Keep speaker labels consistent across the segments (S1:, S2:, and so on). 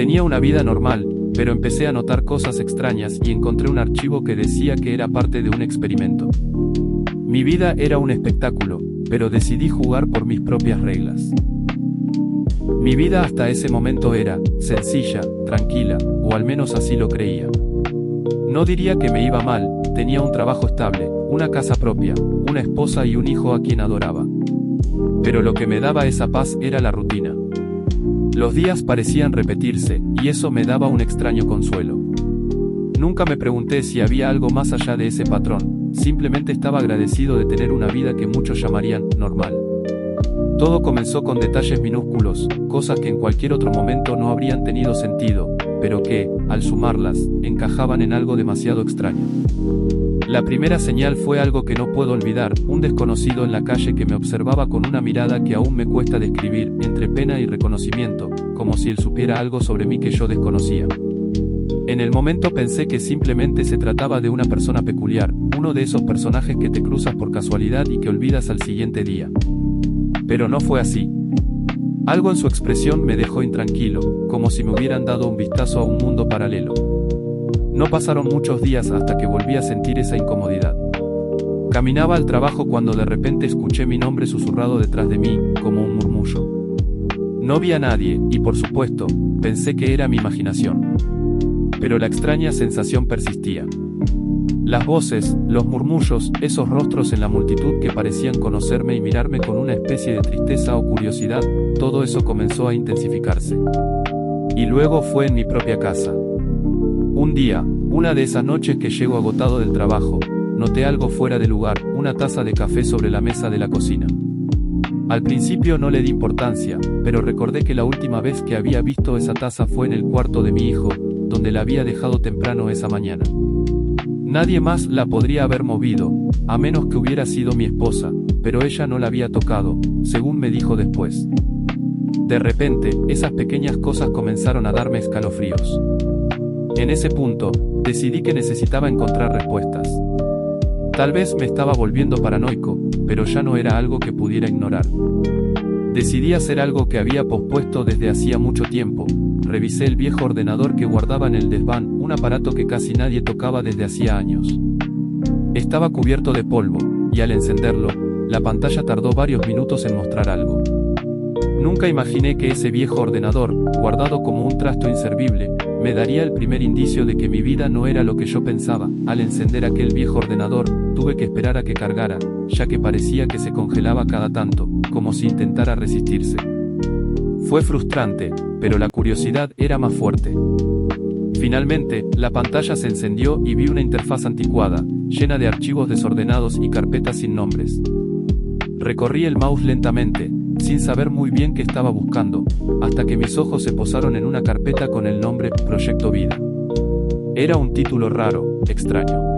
S1: Tenía una vida normal, pero empecé a notar cosas extrañas y encontré un archivo que decía que era parte de un experimento. Mi vida era un espectáculo, pero decidí jugar por mis propias reglas. Mi vida hasta ese momento era sencilla, tranquila, o al menos así lo creía. No diría que me iba mal, tenía un trabajo estable, una casa propia, una esposa y un hijo a quien adoraba. Pero lo que me daba esa paz era la rutina. Los días parecían repetirse, y eso me daba un extraño consuelo. Nunca me pregunté si había algo más allá de ese patrón, simplemente estaba agradecido de tener una vida que muchos llamarían normal. Todo comenzó con detalles minúsculos, cosas que en cualquier otro momento no habrían tenido sentido, pero que, al sumarlas, encajaban en algo demasiado extraño. La primera señal fue algo que no puedo olvidar, un desconocido en la calle que me observaba con una mirada que aún me cuesta describir, entre pena y reconocimiento, como si él supiera algo sobre mí que yo desconocía. En el momento pensé que simplemente se trataba de una persona peculiar, uno de esos personajes que te cruzas por casualidad y que olvidas al siguiente día. Pero no fue así. Algo en su expresión me dejó intranquilo, como si me hubieran dado un vistazo a un mundo paralelo. No pasaron muchos días hasta que volví a sentir esa incomodidad. Caminaba al trabajo cuando de repente escuché mi nombre susurrado detrás de mí, como un murmullo. No vi a nadie, y por supuesto, pensé que era mi imaginación. Pero la extraña sensación persistía. Las voces, los murmullos, esos rostros en la multitud que parecían conocerme y mirarme con una especie de tristeza o curiosidad, todo eso comenzó a intensificarse. Y luego fue en mi propia casa. Un día, una de esas noches que llego agotado del trabajo, noté algo fuera de lugar, una taza de café sobre la mesa de la cocina. Al principio no le di importancia, pero recordé que la última vez que había visto esa taza fue en el cuarto de mi hijo, donde la había dejado temprano esa mañana. Nadie más la podría haber movido, a menos que hubiera sido mi esposa, pero ella no la había tocado, según me dijo después. De repente, esas pequeñas cosas comenzaron a darme escalofríos. En ese punto, decidí que necesitaba encontrar respuestas. Tal vez me estaba volviendo paranoico, pero ya no era algo que pudiera ignorar. Decidí hacer algo que había pospuesto desde hacía mucho tiempo. Revisé el viejo ordenador que guardaba en el desván, un aparato que casi nadie tocaba desde hacía años. Estaba cubierto de polvo, y al encenderlo, la pantalla tardó varios minutos en mostrar algo. Nunca imaginé que ese viejo ordenador, guardado como un trasto inservible, me daría el primer indicio de que mi vida no era lo que yo pensaba. Al encender aquel viejo ordenador, tuve que esperar a que cargara, ya que parecía que se congelaba cada tanto, como si intentara resistirse. Fue frustrante, pero la curiosidad era más fuerte. Finalmente, la pantalla se encendió y vi una interfaz anticuada, llena de archivos desordenados y carpetas sin nombres. Recorrí el mouse lentamente, sin saber muy bien qué estaba buscando, hasta que mis ojos se posaron en una carpeta con el nombre Proyecto Vida. Era un título raro, extraño.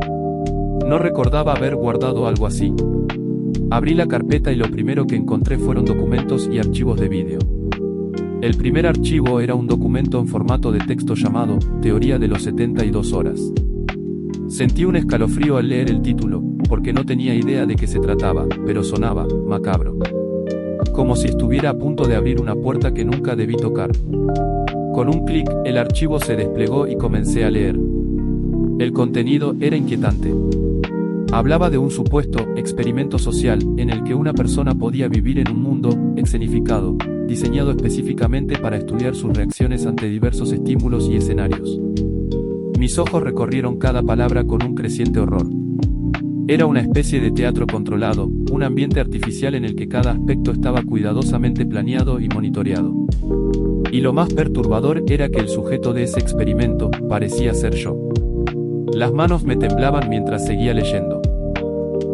S1: No recordaba haber guardado algo así. Abrí la carpeta y lo primero que encontré fueron documentos y archivos de vídeo. El primer archivo era un documento en formato de texto llamado Teoría de los 72 horas. Sentí un escalofrío al leer el título, porque no tenía idea de qué se trataba, pero sonaba macabro. Como si estuviera a punto de abrir una puerta que nunca debí tocar. Con un clic, el archivo se desplegó y comencé a leer. El contenido era inquietante. Hablaba de un supuesto experimento social en el que una persona podía vivir en un mundo escenificado, diseñado específicamente para estudiar sus reacciones ante diversos estímulos y escenarios. Mis ojos recorrieron cada palabra con un creciente horror. Era una especie de teatro controlado, un ambiente artificial en el que cada aspecto estaba cuidadosamente planeado y monitoreado. Y lo más perturbador era que el sujeto de ese experimento parecía ser yo. Las manos me temblaban mientras seguía leyendo.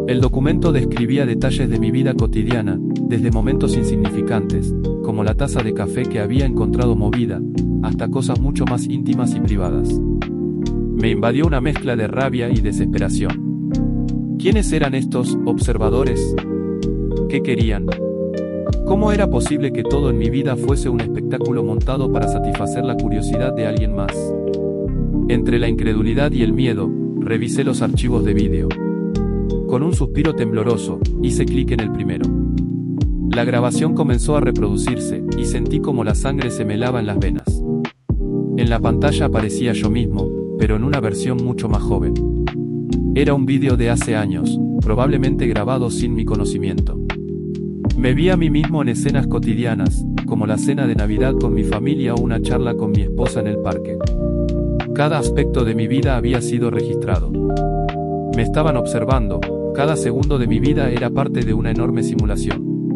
S1: El documento describía detalles de mi vida cotidiana, desde momentos insignificantes, como la taza de café que había encontrado movida, hasta cosas mucho más íntimas y privadas. Me invadió una mezcla de rabia y desesperación. ¿Quiénes eran estos observadores? ¿Qué querían? ¿Cómo era posible que todo en mi vida fuese un espectáculo montado para satisfacer la curiosidad de alguien más? Entre la incredulidad y el miedo, revisé los archivos de vídeo. Con un suspiro tembloroso, hice clic en el primero. La grabación comenzó a reproducirse, y sentí como la sangre se me helaba en las venas. En la pantalla aparecía yo mismo, pero en una versión mucho más joven. Era un vídeo de hace años, probablemente grabado sin mi conocimiento. Me vi a mí mismo en escenas cotidianas, como la cena de Navidad con mi familia o una charla con mi esposa en el parque. Cada aspecto de mi vida había sido registrado. Me estaban observando, cada segundo de mi vida era parte de una enorme simulación.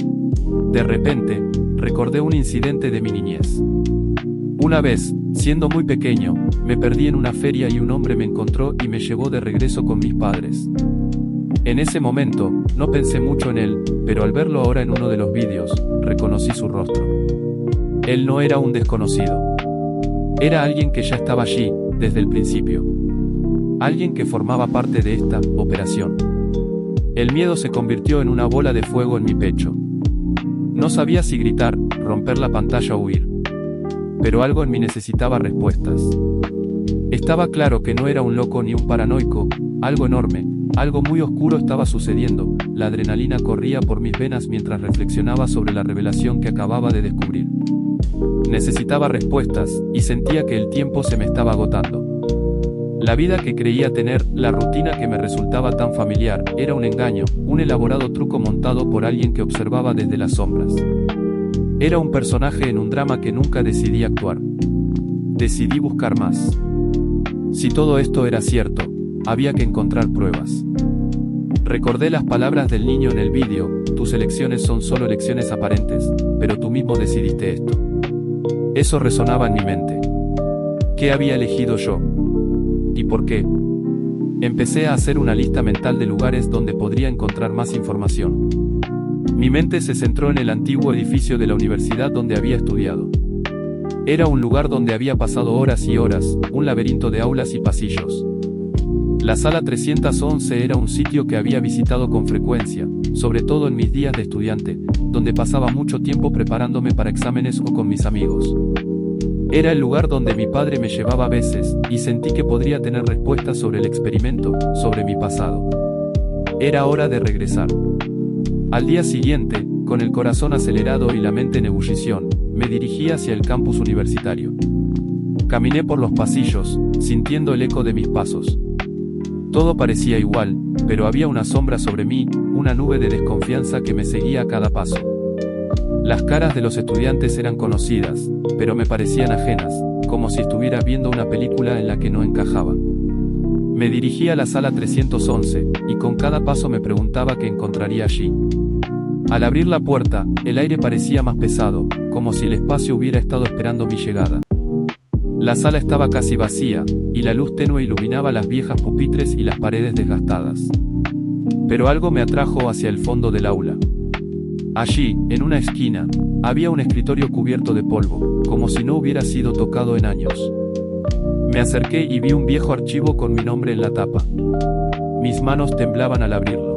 S1: De repente, recordé un incidente de mi niñez. Una vez, siendo muy pequeño, me perdí en una feria y un hombre me encontró y me llevó de regreso con mis padres. En ese momento, no pensé mucho en él, pero al verlo ahora en uno de los vídeos, reconocí su rostro. Él no era un desconocido. Era alguien que ya estaba allí, desde el principio. Alguien que formaba parte de esta operación. El miedo se convirtió en una bola de fuego en mi pecho. No sabía si gritar, romper la pantalla o huir. Pero algo en mí necesitaba respuestas. Estaba claro que no era un loco ni un paranoico, algo enorme, algo muy oscuro estaba sucediendo. La adrenalina corría por mis venas mientras reflexionaba sobre la revelación que acababa de descubrir. Necesitaba respuestas, y sentía que el tiempo se me estaba agotando. La vida que creía tener, la rutina que me resultaba tan familiar, era un engaño, un elaborado truco montado por alguien que observaba desde las sombras. Era un personaje en un drama que nunca decidí actuar. Decidí buscar más. Si todo esto era cierto, había que encontrar pruebas. Recordé las palabras del niño en el vídeo: tus elecciones son solo elecciones aparentes, pero tú mismo decidiste esto. Eso resonaba en mi mente. ¿Qué había elegido yo? ¿Y por qué? Empecé a hacer una lista mental de lugares donde podría encontrar más información. Mi mente se centró en el antiguo edificio de la universidad donde había estudiado. Era un lugar donde había pasado horas y horas, un laberinto de aulas y pasillos. La sala 311 era un sitio que había visitado con frecuencia, sobre todo en mis días de estudiante, donde pasaba mucho tiempo preparándome para exámenes o con mis amigos. Era el lugar donde mi padre me llevaba a veces, y sentí que podría tener respuestas sobre el experimento, sobre mi pasado. Era hora de regresar. Al día siguiente, con el corazón acelerado y la mente en ebullición, me dirigí hacia el campus universitario. Caminé por los pasillos, sintiendo el eco de mis pasos. Todo parecía igual, pero había una sombra sobre mí, una nube de desconfianza que me seguía a cada paso. Las caras de los estudiantes eran conocidas, pero me parecían ajenas, como si estuviera viendo una película en la que no encajaba. Me dirigí a la sala 311, y con cada paso me preguntaba qué encontraría allí. Al abrir la puerta, el aire parecía más pesado, como si el espacio hubiera estado esperando mi llegada. La sala estaba casi vacía, y la luz tenue iluminaba las viejas pupitres y las paredes desgastadas. Pero algo me atrajo hacia el fondo del aula. Allí, en una esquina, había un escritorio cubierto de polvo, como si no hubiera sido tocado en años. Me acerqué y vi un viejo archivo con mi nombre en la tapa. Mis manos temblaban al abrirlo.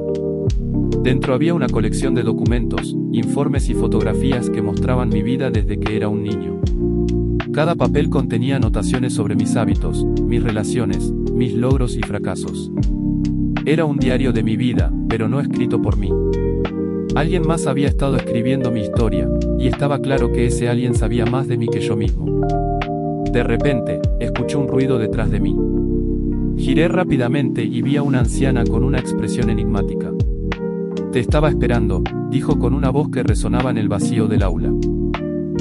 S1: Dentro había una colección de documentos, informes y fotografías que mostraban mi vida desde que era un niño. Cada papel contenía anotaciones sobre mis hábitos, mis relaciones, mis logros y fracasos. Era un diario de mi vida, pero no escrito por mí. Alguien más había estado escribiendo mi historia, y estaba claro que ese alguien sabía más de mí que yo mismo. De repente, escuché un ruido detrás de mí. Giré rápidamente y vi a una anciana con una expresión enigmática. «Te estaba esperando», dijo con una voz que resonaba en el vacío del aula.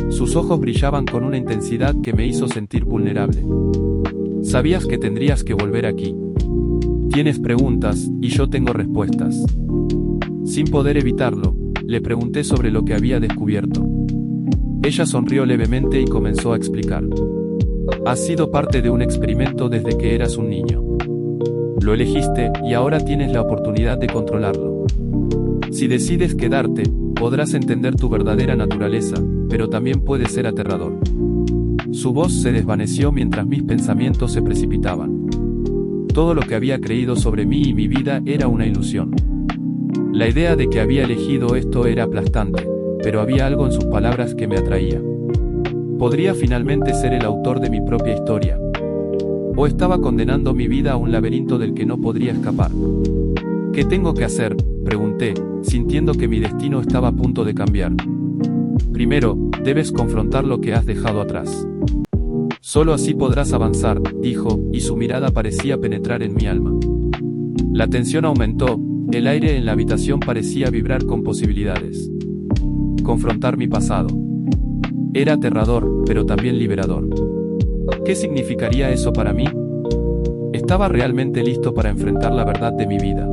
S1: Sus ojos brillaban con una intensidad que me hizo sentir vulnerable. «Sabías que tendrías que volver aquí. Tienes preguntas, y yo tengo respuestas». Sin poder evitarlo, le pregunté sobre lo que había descubierto. Ella sonrió levemente y comenzó a explicar. «Has sido parte de un experimento desde que eras un niño. Lo elegiste, y ahora tienes la oportunidad de controlarlo. Si decides quedarte, podrás entender tu verdadera naturaleza, pero también puede ser aterrador». Su voz se desvaneció mientras mis pensamientos se precipitaban. Todo lo que había creído sobre mí y mi vida era una ilusión. La idea de que había elegido esto era aplastante, pero había algo en sus palabras que me atraía. ¿Podría finalmente ser el autor de mi propia historia? ¿O estaba condenando mi vida a un laberinto del que no podría escapar? ¿Qué tengo que hacer?, pregunté, sintiendo que mi destino estaba a punto de cambiar. Primero, debes confrontar lo que has dejado atrás. Solo así podrás avanzar, dijo, y su mirada parecía penetrar en mi alma. La tensión aumentó, el aire en la habitación parecía vibrar con posibilidades. Confrontar mi pasado. Era aterrador, pero también liberador. ¿Qué significaría eso para mí? Estaba realmente listo para enfrentar la verdad de mi vida.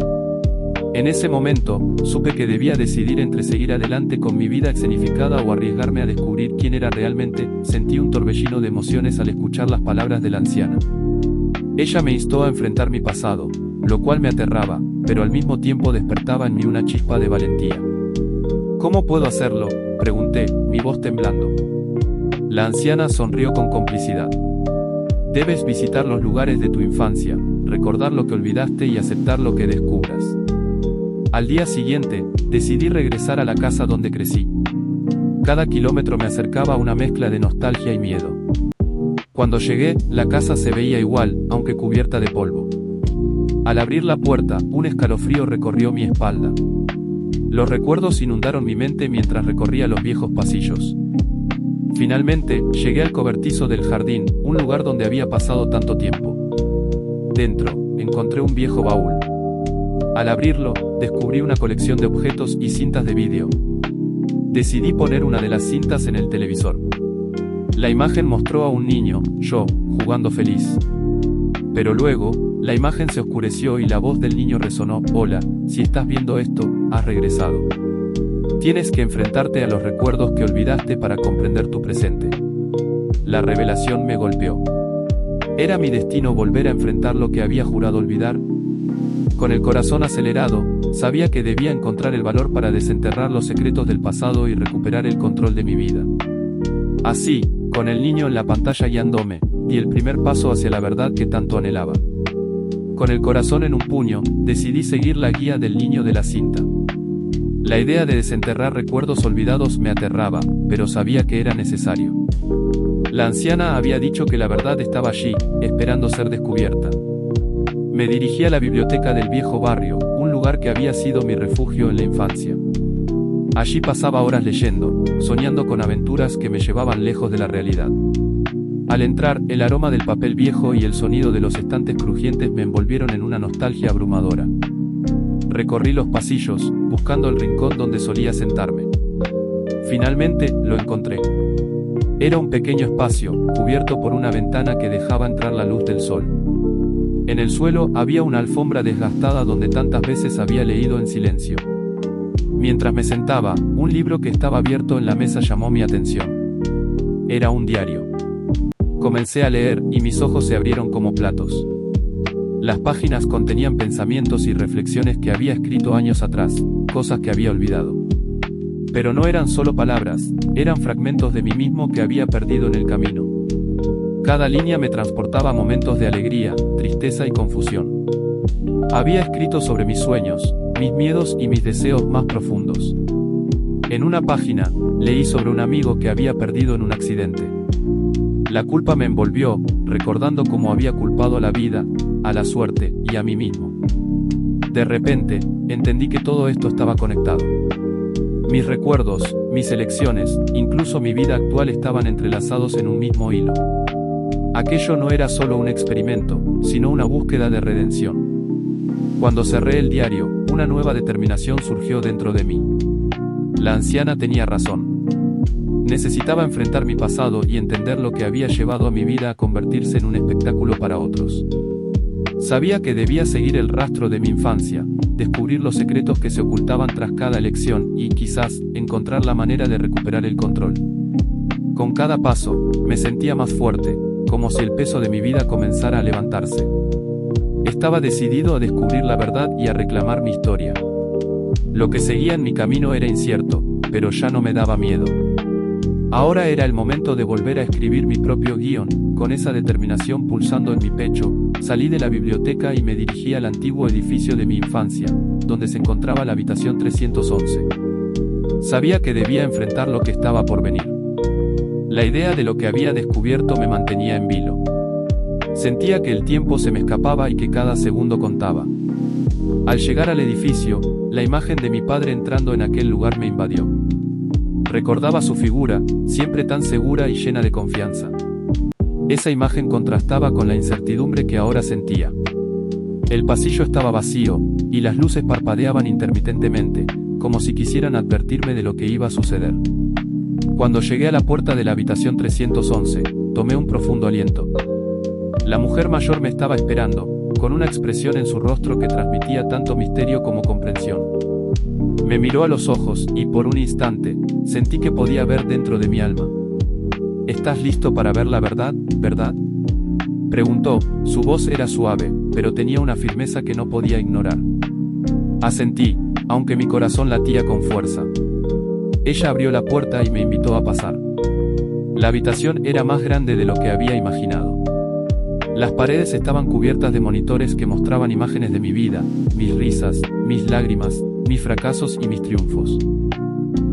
S1: En ese momento, supe que debía decidir entre seguir adelante con mi vida escenificada o arriesgarme a descubrir quién era realmente. Sentí un torbellino de emociones al escuchar las palabras de la anciana. Ella me instó a enfrentar mi pasado, lo cual me aterraba, pero al mismo tiempo despertaba en mí una chispa de valentía. ¿Cómo puedo hacerlo?, pregunté, mi voz temblando. La anciana sonrió con complicidad. Debes visitar los lugares de tu infancia, recordar lo que olvidaste y aceptar lo que descubras. Al día siguiente, decidí regresar a la casa donde crecí. Cada kilómetro me acercaba a una mezcla de nostalgia y miedo. Cuando llegué, la casa se veía igual, aunque cubierta de polvo. Al abrir la puerta, un escalofrío recorrió mi espalda. Los recuerdos inundaron mi mente mientras recorría los viejos pasillos. Finalmente, llegué al cobertizo del jardín, un lugar donde había pasado tanto tiempo. Dentro, encontré un viejo baúl. Al abrirlo, descubrí una colección de objetos y cintas de vídeo. Decidí poner una de las cintas en el televisor. La imagen mostró a un niño, yo, jugando feliz. Pero luego, la imagen se oscureció y la voz del niño resonó: «Hola, si estás viendo esto, has regresado. Tienes que enfrentarte a los recuerdos que olvidaste para comprender tu presente». La revelación me golpeó. ¿Era mi destino volver a enfrentar lo que había jurado olvidar? Con el corazón acelerado, sabía que debía encontrar el valor para desenterrar los secretos del pasado y recuperar el control de mi vida. Así, con el niño en la pantalla guiándome, di el primer paso hacia la verdad que tanto anhelaba. Con el corazón en un puño, decidí seguir la guía del niño de la cinta. La idea de desenterrar recuerdos olvidados me aterraba, pero sabía que era necesario. La anciana había dicho que la verdad estaba allí, esperando ser descubierta. Me dirigí a la biblioteca del viejo barrio, un lugar que había sido mi refugio en la infancia. Allí pasaba horas leyendo, soñando con aventuras que me llevaban lejos de la realidad. Al entrar, el aroma del papel viejo y el sonido de los estantes crujientes me envolvieron en una nostalgia abrumadora. Recorrí los pasillos, buscando el rincón donde solía sentarme. Finalmente, lo encontré. Era un pequeño espacio, cubierto por una ventana que dejaba entrar la luz del sol. En el suelo había una alfombra desgastada donde tantas veces había leído en silencio. Mientras me sentaba, un libro que estaba abierto en la mesa llamó mi atención. Era un diario. Comencé a leer, y mis ojos se abrieron como platos. Las páginas contenían pensamientos y reflexiones que había escrito años atrás, cosas que había olvidado. Pero no eran solo palabras, eran fragmentos de mí mismo que había perdido en el camino. Cada línea me transportaba a momentos de alegría, tristeza y confusión. Había escrito sobre mis sueños, mis miedos y mis deseos más profundos. En una página, leí sobre un amigo que había perdido en un accidente. La culpa me envolvió, recordando cómo había culpado a la vida, a la suerte y a mí mismo. De repente, entendí que todo esto estaba conectado. Mis recuerdos, mis elecciones, incluso mi vida actual estaban entrelazados en un mismo hilo. Aquello no era solo un experimento, sino una búsqueda de redención. Cuando cerré el diario, una nueva determinación surgió dentro de mí. La anciana tenía razón. Necesitaba enfrentar mi pasado y entender lo que había llevado a mi vida a convertirse en un espectáculo para otros. Sabía que debía seguir el rastro de mi infancia, descubrir los secretos que se ocultaban tras cada elección y, quizás, encontrar la manera de recuperar el control. Con cada paso, me sentía más fuerte, como si el peso de mi vida comenzara a levantarse. Estaba decidido a descubrir la verdad y a reclamar mi historia. Lo que seguía en mi camino era incierto, pero ya no me daba miedo. Ahora era el momento de volver a escribir mi propio guión. Con esa determinación pulsando en mi pecho, salí de la biblioteca y me dirigí al antiguo edificio de mi infancia, donde se encontraba la habitación 311. Sabía que debía enfrentar lo que estaba por venir. La idea de lo que había descubierto me mantenía en vilo. Sentía que el tiempo se me escapaba y que cada segundo contaba. Al llegar al edificio, la imagen de mi padre entrando en aquel lugar me invadió. Recordaba su figura, siempre tan segura y llena de confianza. Esa imagen contrastaba con la incertidumbre que ahora sentía. El pasillo estaba vacío, y las luces parpadeaban intermitentemente, como si quisieran advertirme de lo que iba a suceder. Cuando llegué a la puerta de la habitación 311, tomé un profundo aliento. La mujer mayor me estaba esperando, con una expresión en su rostro que transmitía tanto misterio como comprensión. Me miró a los ojos, y por un instante, sentí que podía ver dentro de mi alma. ¿Estás listo para ver la verdad, verdad? Preguntó, su voz era suave, pero tenía una firmeza que no podía ignorar. Asentí, aunque mi corazón latía con fuerza. Ella abrió la puerta y me invitó a pasar. La habitación era más grande de lo que había imaginado. Las paredes estaban cubiertas de monitores que mostraban imágenes de mi vida, mis risas, mis lágrimas, mis fracasos y mis triunfos.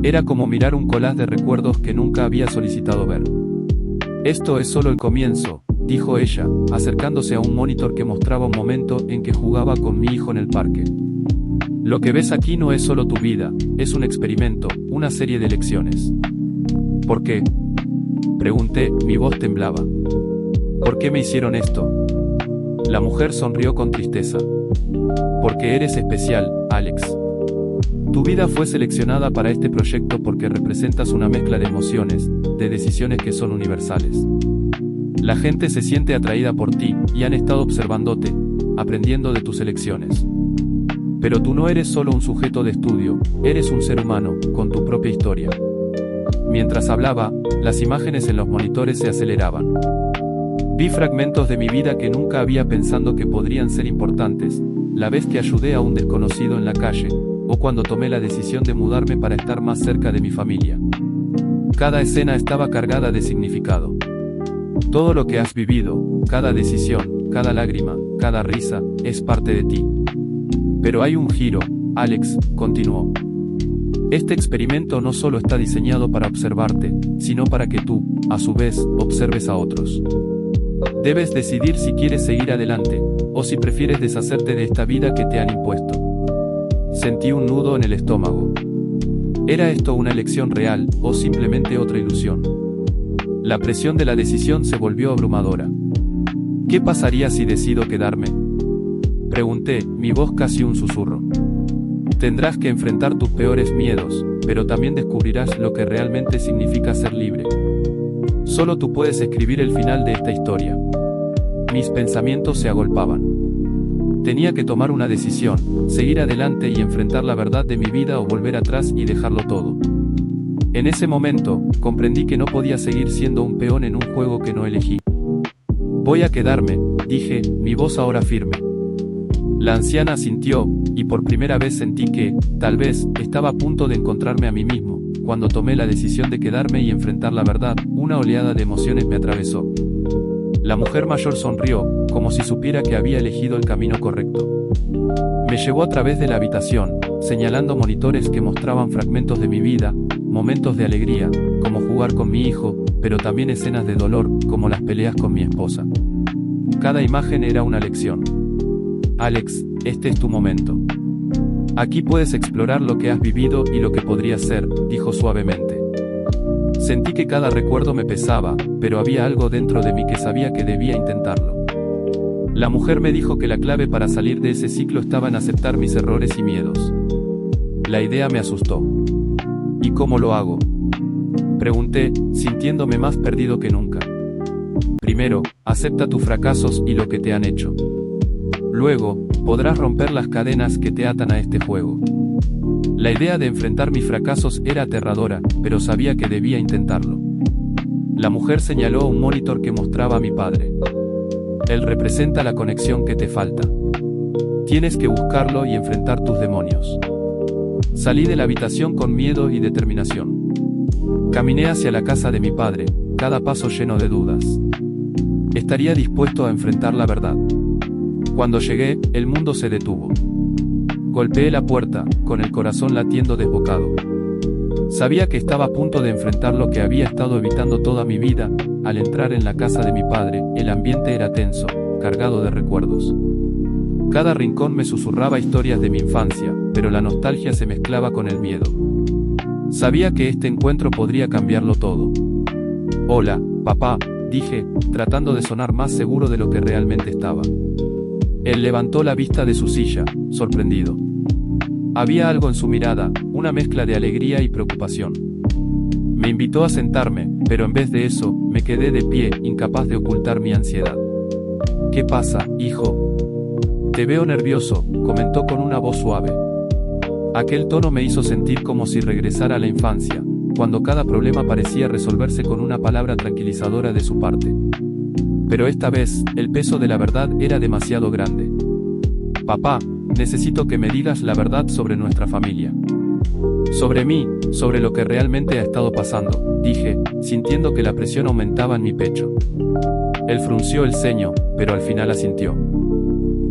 S1: Era como mirar un collage de recuerdos que nunca había solicitado ver. Esto es solo el comienzo, dijo ella, acercándose a un monitor que mostraba un momento en que jugaba con mi hijo en el parque. Lo que ves aquí no es solo tu vida, es un experimento, una serie de lecciones. ¿Por qué? Pregunté, mi voz temblaba. ¿Por qué me hicieron esto? La mujer sonrió con tristeza. Porque eres especial, Alex. Tu vida fue seleccionada para este proyecto porque representas una mezcla de emociones, de decisiones que son universales. La gente se siente atraída por ti, y han estado observándote, aprendiendo de tus elecciones. Pero tú no eres solo un sujeto de estudio, eres un ser humano, con tu propia historia. Mientras hablaba, las imágenes en los monitores se aceleraban. Vi fragmentos de mi vida que nunca había pensado que podrían ser importantes, la vez que ayudé a un desconocido en la calle, o cuando tomé la decisión de mudarme para estar más cerca de mi familia. Cada escena estaba cargada de significado. Todo lo que has vivido, cada decisión, cada lágrima, cada risa, es parte de ti. Pero hay un giro, Alex, continuó. Este experimento no solo está diseñado para observarte, sino para que tú, a su vez, observes a otros. Debes decidir si quieres seguir adelante, o si prefieres deshacerte de esta vida que te han impuesto. Sentí un nudo en el estómago. ¿Era esto una elección real, o simplemente otra ilusión? La presión de la decisión se volvió abrumadora. ¿Qué pasaría si decido quedarme? Pregunté, mi voz casi un susurro. Tendrás que enfrentar tus peores miedos, pero también descubrirás lo que realmente significa ser libre. Solo tú puedes escribir el final de esta historia. Mis pensamientos se agolpaban. Tenía que tomar una decisión, seguir adelante y enfrentar la verdad de mi vida o volver atrás y dejarlo todo. En ese momento, comprendí que no podía seguir siendo un peón en un juego que no elegí. Voy a quedarme, dije, mi voz ahora firme. La anciana asintió, y por primera vez sentí que, tal vez, estaba a punto de encontrarme a mí mismo. Cuando tomé la decisión de quedarme y enfrentar la verdad, una oleada de emociones me atravesó. La mujer mayor sonrió, como si supiera que había elegido el camino correcto. Me llevó a través de la habitación, señalando monitores que mostraban fragmentos de mi vida, momentos de alegría, como jugar con mi hijo, pero también escenas de dolor, como las peleas con mi esposa. Cada imagen era una lección. Alex, este es tu momento. Aquí puedes explorar lo que has vivido y lo que podría ser, dijo suavemente. Sentí que cada recuerdo me pesaba, pero había algo dentro de mí que sabía que debía intentarlo. La mujer me dijo que la clave para salir de ese ciclo estaba en aceptar mis errores y miedos. La idea me asustó. ¿Y cómo lo hago? Pregunté, sintiéndome más perdido que nunca. Primero, acepta tus fracasos y lo que te han hecho. Luego, podrás romper las cadenas que te atan a este juego. La idea de enfrentar mis fracasos era aterradora, pero sabía que debía intentarlo. La mujer señaló un monitor que mostraba a mi padre. Él representa la conexión que te falta. Tienes que buscarlo y enfrentar tus demonios. Salí de la habitación con miedo y determinación. Caminé hacia la casa de mi padre, cada paso lleno de dudas. Estaría dispuesto a enfrentar la verdad. Cuando llegué, el mundo se detuvo. Golpeé la puerta, con el corazón latiendo desbocado. Sabía que estaba a punto de enfrentar lo que había estado evitando toda mi vida. Al entrar en la casa de mi padre, el ambiente era tenso, cargado de recuerdos. Cada rincón me susurraba historias de mi infancia, pero la nostalgia se mezclaba con el miedo. Sabía que este encuentro podría cambiarlo todo. Hola, papá, dije, tratando de sonar más seguro de lo que realmente estaba. Él levantó la vista de su silla, sorprendido. Había algo en su mirada, una mezcla de alegría y preocupación. Me invitó a sentarme, pero en vez de eso, me quedé de pie, incapaz de ocultar mi ansiedad. ¿Qué pasa, hijo? Te veo nervioso, comentó con una voz suave. Aquel tono me hizo sentir como si regresara a la infancia, cuando cada problema parecía resolverse con una palabra tranquilizadora de su parte. Pero esta vez, el peso de la verdad era demasiado grande. Papá, necesito que me digas la verdad sobre nuestra familia. Sobre mí, sobre lo que realmente ha estado pasando, dije, sintiendo que la presión aumentaba en mi pecho. Él frunció el ceño, pero al final asintió.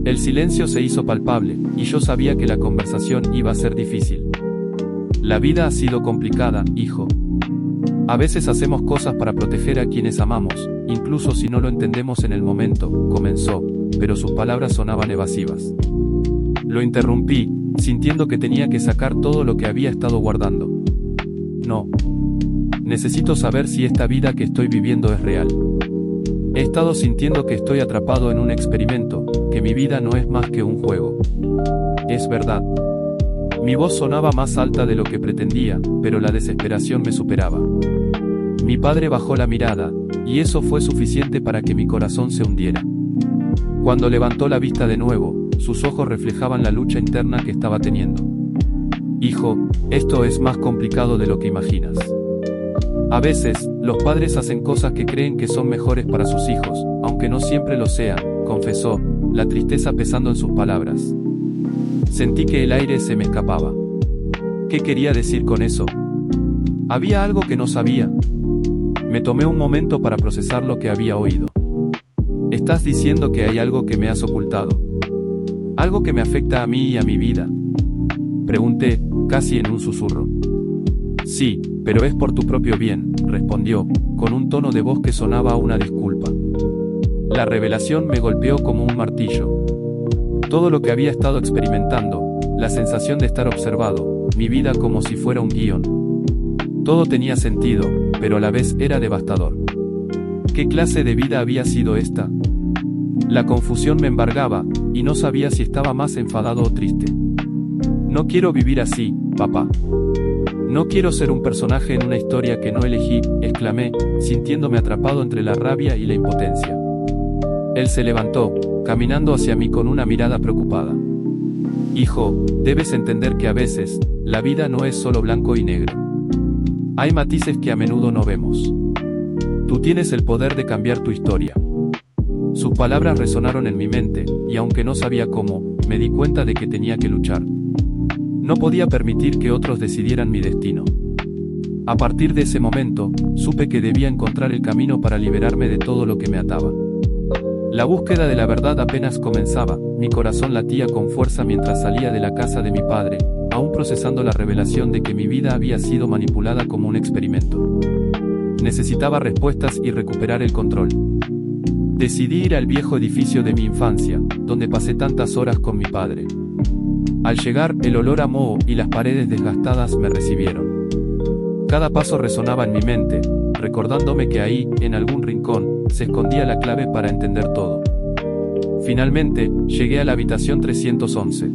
S1: El silencio se hizo palpable, y yo sabía que la conversación iba a ser difícil. La vida ha sido complicada, hijo. A veces hacemos cosas para proteger a quienes amamos, incluso si no lo entendemos en el momento, comenzó, pero sus palabras sonaban evasivas. Lo interrumpí, sintiendo que tenía que sacar todo lo que había estado guardando. No. Necesito saber si esta vida que estoy viviendo es real. He estado sintiendo que estoy atrapado en un experimento, que mi vida no es más que un juego. Es verdad. Mi voz sonaba más alta de lo que pretendía, pero la desesperación me superaba. Mi padre bajó la mirada, y eso fue suficiente para que mi corazón se hundiera. Cuando levantó la vista de nuevo, sus ojos reflejaban la lucha interna que estaba teniendo. Hijo, esto es más complicado de lo que imaginas. A veces, los padres hacen cosas que creen que son mejores para sus hijos, aunque no siempre lo sean, confesó, la tristeza pesando en sus palabras. Sentí que el aire se me escapaba. ¿Qué quería decir con eso? Había algo que no sabía. Me tomé un momento para procesar lo que había oído. Estás diciendo que hay algo que me has ocultado. Algo que me afecta a mí y a mi vida. Pregunté, casi en un susurro. Sí, pero es por tu propio bien, respondió, con un tono de voz que sonaba a una disculpa. La revelación me golpeó como un martillo. Todo lo que había estado experimentando, la sensación de estar observado, mi vida como si fuera un guión. Todo tenía sentido, pero a la vez era devastador. ¿Qué clase de vida había sido esta? La confusión me embargaba, y no sabía si estaba más enfadado o triste. No quiero vivir así, papá. No quiero ser un personaje en una historia que no elegí, exclamé, sintiéndome atrapado entre la rabia y la impotencia. Él se levantó, caminando hacia mí con una mirada preocupada. Hijo, debes entender que a veces, la vida no es solo blanco y negro. Hay matices que a menudo no vemos. Tú tienes el poder de cambiar tu historia. Sus palabras resonaron en mi mente, y aunque no sabía cómo, me di cuenta de que tenía que luchar. No podía permitir que otros decidieran mi destino. A partir de ese momento, supe que debía encontrar el camino para liberarme de todo lo que me ataba. La búsqueda de la verdad apenas comenzaba, mi corazón latía con fuerza mientras salía de la casa de mi padre, aún procesando la revelación de que mi vida había sido manipulada como un experimento. Necesitaba respuestas y recuperar el control. Decidí ir al viejo edificio de mi infancia, donde pasé tantas horas con mi padre. Al llegar, el olor a moho y las paredes desgastadas me recibieron. Cada paso resonaba en mi mente, recordándome que ahí, en algún rincón, se escondía la clave para entender todo. Finalmente, llegué a la habitación 311.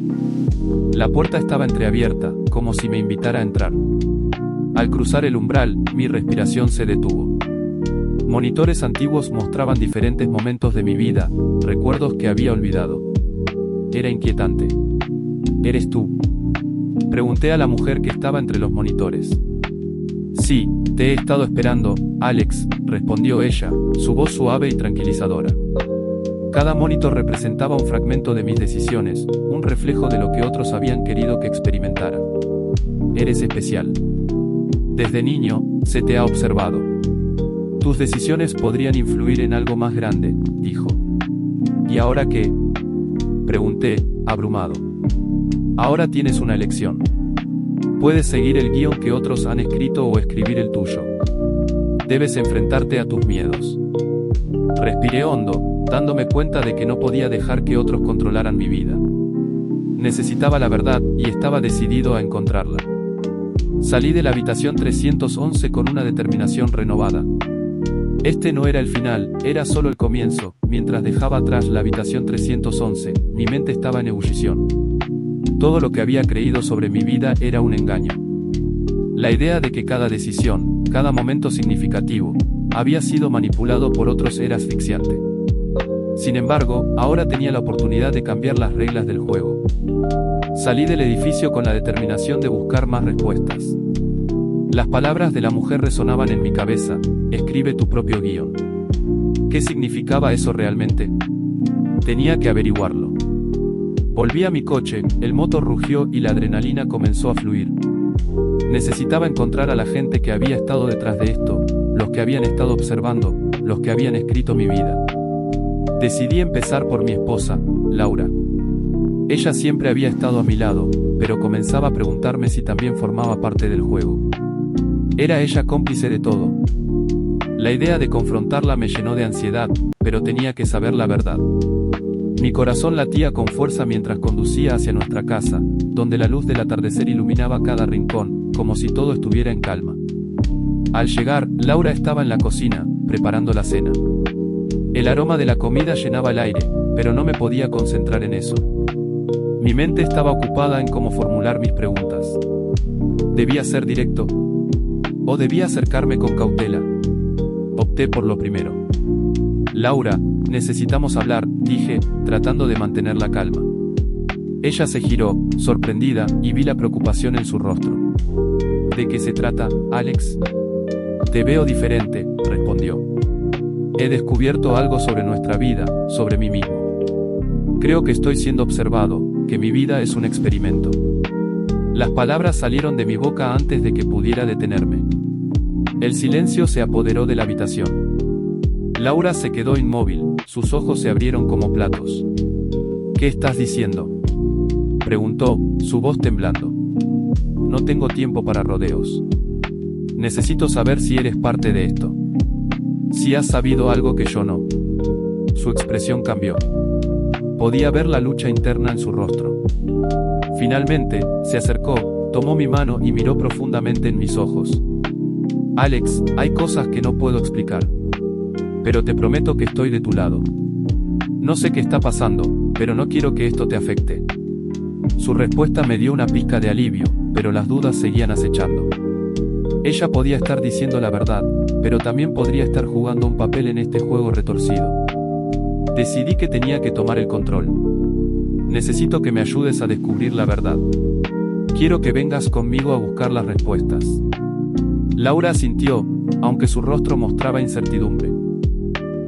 S1: La puerta estaba entreabierta, como si me invitara a entrar. Al cruzar el umbral, mi respiración se detuvo. Monitores antiguos mostraban diferentes momentos de mi vida, recuerdos que había olvidado. Era inquietante. ¿Eres tú? Pregunté a la mujer que estaba entre los monitores. Sí, te he estado esperando, Alex, respondió ella, su voz suave y tranquilizadora. Cada monitor representaba un fragmento de mis decisiones, un reflejo de lo que otros habían querido que experimentara. Eres especial. Desde niño, se te ha observado. Tus decisiones podrían influir en algo más grande, dijo. ¿Y ahora qué? Pregunté, abrumado. Ahora tienes una elección. Puedes seguir el guión que otros han escrito o escribir el tuyo. Debes enfrentarte a tus miedos. Respiré hondo, dándome cuenta de que no podía dejar que otros controlaran mi vida. Necesitaba la verdad, y estaba decidido a encontrarla. Salí de la habitación 311 con una determinación renovada. Este no era el final, era solo el comienzo. Mientras dejaba atrás la habitación 311, mi mente estaba en ebullición. Todo lo que había creído sobre mi vida era un engaño. La idea de que cada decisión, cada momento significativo, había sido manipulado por otros era asfixiante. Sin embargo, ahora tenía la oportunidad de cambiar las reglas del juego. Salí del edificio con la determinación de buscar más respuestas. Las palabras de la mujer resonaban en mi cabeza: escribe tu propio guión. ¿Qué significaba eso realmente? Tenía que averiguarlo. Volví a mi coche, el motor rugió y la adrenalina comenzó a fluir. Necesitaba encontrar a la gente que había estado detrás de esto, los que habían estado observando, los que habían escrito mi vida. Decidí empezar por mi esposa, Laura. Ella siempre había estado a mi lado, pero comenzaba a preguntarme si también formaba parte del juego. ¿Era ella cómplice de todo? La idea de confrontarla me llenó de ansiedad, pero tenía que saber la verdad. Mi corazón latía con fuerza mientras conducía hacia nuestra casa, donde la luz del atardecer iluminaba cada rincón, como si todo estuviera en calma. Al llegar, Laura estaba en la cocina, preparando la cena. El aroma de la comida llenaba el aire, pero no me podía concentrar en eso. Mi mente estaba ocupada en cómo formular mis preguntas. ¿Debía ser directo? ¿O debía acercarme con cautela? Opté por lo primero. Laura, necesitamos hablar, dije, tratando de mantener la calma. Ella se giró, sorprendida, y vi la preocupación en su rostro. ¿De qué se trata, Alex? Te veo diferente, respondió. He descubierto algo sobre nuestra vida, sobre mí mismo. Creo que estoy siendo observado, que mi vida es un experimento. Las palabras salieron de mi boca antes de que pudiera detenerme. El silencio se apoderó de la habitación. Laura se quedó inmóvil, sus ojos se abrieron como platos. ¿Qué estás diciendo?, preguntó, su voz temblando. No tengo tiempo para rodeos. Necesito saber si eres parte de esto. Si has sabido algo que yo no. Su expresión cambió. Podía ver la lucha interna en su rostro. Finalmente, se acercó, tomó mi mano y miró profundamente en mis ojos. Alex, hay cosas que no puedo explicar. Pero te prometo que estoy de tu lado. No sé qué está pasando, pero no quiero que esto te afecte. Su respuesta me dio una pizca de alivio, pero las dudas seguían acechando. Ella podía estar diciendo la verdad, pero también podría estar jugando un papel en este juego retorcido. Decidí que tenía que tomar el control. Necesito que me ayudes a descubrir la verdad. Quiero que vengas conmigo a buscar las respuestas. Laura asintió, aunque su rostro mostraba incertidumbre.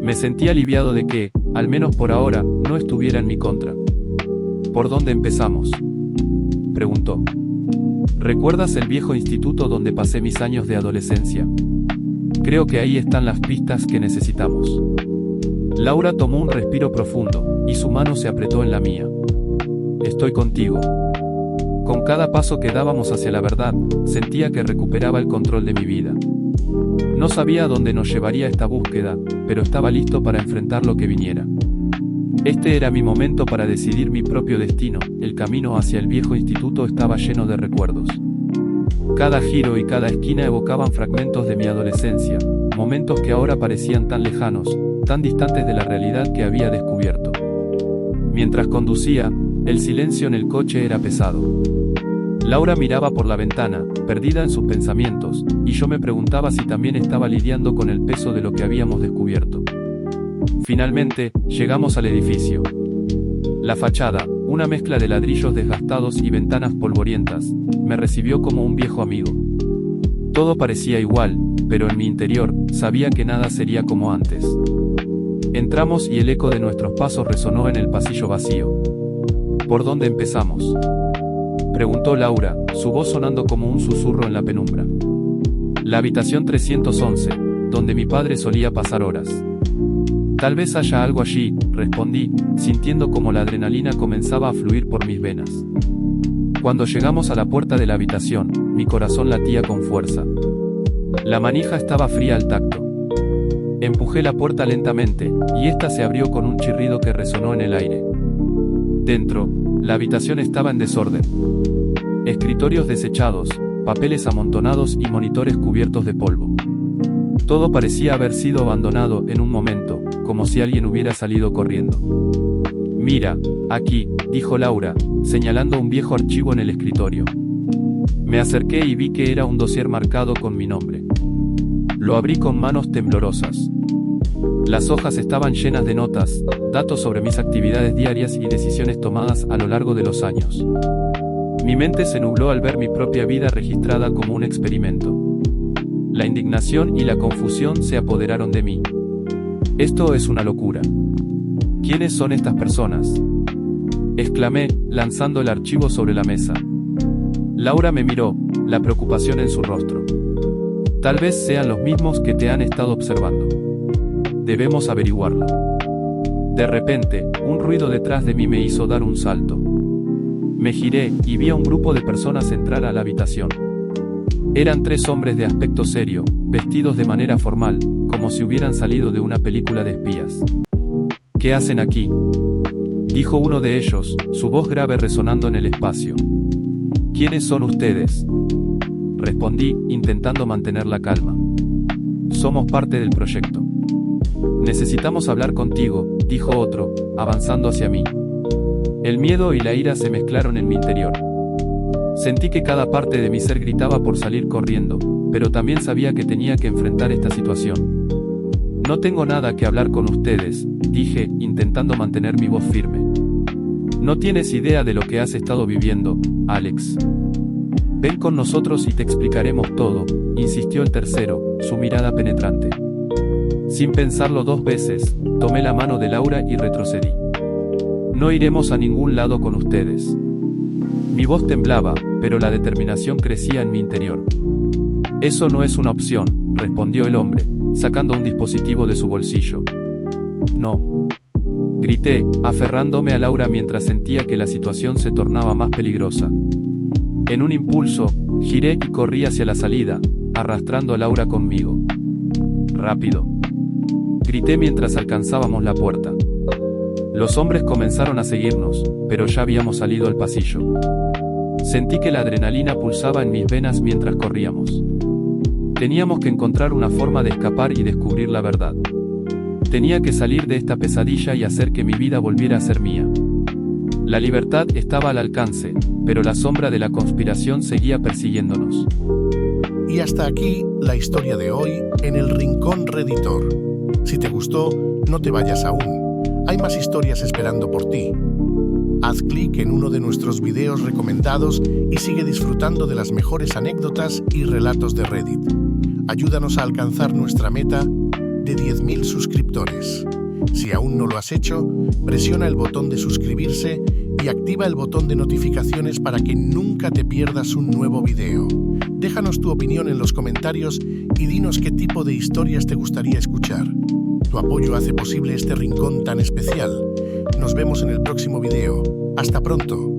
S1: Me sentí aliviado de que, al menos por ahora, no estuviera en mi contra. ¿Por dónde empezamos?, preguntó. ¿Recuerdas el viejo instituto donde pasé mis años de adolescencia? Creo que ahí están las pistas que necesitamos. Laura tomó un respiro profundo, y su mano se apretó en la mía. Estoy contigo. Con cada paso que dábamos hacia la verdad, sentía que recuperaba el control de mi vida. No sabía a dónde nos llevaría esta búsqueda, pero estaba listo para enfrentar lo que viniera. Este era mi momento para decidir mi propio destino. El camino hacia el viejo instituto estaba lleno de recuerdos. Cada giro y cada esquina evocaban fragmentos de mi adolescencia, momentos que ahora parecían tan lejanos, tan distantes de la realidad que había descubierto. Mientras conducía, el silencio en el coche era pesado. Laura miraba por la ventana, perdida en sus pensamientos, y yo me preguntaba si también estaba lidiando con el peso de lo que habíamos descubierto. Finalmente, llegamos al edificio. La fachada, una mezcla de ladrillos desgastados y ventanas polvorientas, me recibió como un viejo amigo. Todo parecía igual, pero en mi interior, sabía que nada sería como antes. Entramos y el eco de nuestros pasos resonó en el pasillo vacío. ¿Por dónde empezamos?, preguntó Laura, su voz sonando como un susurro en la penumbra. La habitación 311, donde mi padre solía pasar horas. Tal vez haya algo allí, respondí, sintiendo como la adrenalina comenzaba a fluir por mis venas. Cuando llegamos a la puerta de la habitación, mi corazón latía con fuerza. La manija estaba fría al tacto. Empujé la puerta lentamente, y ésta se abrió con un chirrido que resonó en el aire. Dentro, la habitación estaba en desorden. Escritorios desechados, papeles amontonados y monitores cubiertos de polvo. Todo parecía haber sido abandonado en un momento, como si alguien hubiera salido corriendo. Mira, aquí, dijo Laura, señalando un viejo archivo en el escritorio. Me acerqué y vi que era un dossier marcado con mi nombre. Lo abrí con manos temblorosas. Las hojas estaban llenas de notas, datos sobre mis actividades diarias y decisiones tomadas a lo largo de los años. Mi mente se nubló al ver mi propia vida registrada como un experimento. La indignación y la confusión se apoderaron de mí. Esto es una locura. ¿Quiénes son estas personas?, exclamé, lanzando el archivo sobre la mesa. Laura me miró, la preocupación en su rostro. Tal vez sean los mismos que te han estado observando. Debemos averiguarlo. De repente, un ruido detrás de mí me hizo dar un salto. Me giré y vi a un grupo de personas entrar a la habitación. Eran 3 hombres de aspecto serio, vestidos de manera formal, como si hubieran salido de una película de espías. ¿Qué hacen aquí?, dijo uno de ellos, su voz grave resonando en el espacio. ¿Quiénes son ustedes?, respondí, intentando mantener la calma. Somos parte del proyecto. Necesitamos hablar contigo, dijo otro, avanzando hacia mí. El miedo y la ira se mezclaron en mi interior. Sentí que cada parte de mi ser gritaba por salir corriendo, pero también sabía que tenía que enfrentar esta situación. No tengo nada que hablar con ustedes, dije, intentando mantener mi voz firme. No tienes idea de lo que has estado viviendo, Alex. Ven con nosotros y te explicaremos todo, insistió el tercero, su mirada penetrante. Sin pensarlo 2 veces, tomé la mano de Laura y retrocedí. No iremos a ningún lado con ustedes. Mi voz temblaba, pero la determinación crecía en mi interior. Eso no es una opción, respondió el hombre, sacando un dispositivo de su bolsillo. No. Grité, aferrándome a Laura mientras sentía que la situación se tornaba más peligrosa. En un impulso, giré y corrí hacia la salida, arrastrando a Laura conmigo. Rápido. Grité mientras alcanzábamos la puerta. Los hombres comenzaron a seguirnos, pero ya habíamos salido al pasillo. Sentí que la adrenalina pulsaba en mis venas mientras corríamos. Teníamos que encontrar una forma de escapar y descubrir la verdad. Tenía que salir de esta pesadilla y hacer que mi vida volviera a ser mía. La libertad estaba al alcance, pero la sombra de la conspiración seguía persiguiéndonos.
S2: Y hasta aquí la historia de hoy en el Rincón Redditor. Si te gustó, no te vayas aún. Hay más historias esperando por ti. Haz clic en uno de nuestros videos recomendados y sigue disfrutando de las mejores anécdotas y relatos de Reddit. Ayúdanos a alcanzar nuestra meta de 10.000 suscriptores. Si aún no lo has hecho, presiona el botón de suscribirse y activa el botón de notificaciones para que nunca te pierdas un nuevo video. Déjanos tu opinión en los comentarios y dinos qué tipo de historias te gustaría escuchar. Tu apoyo hace posible este rincón tan especial. Nos vemos en el próximo video. Hasta pronto.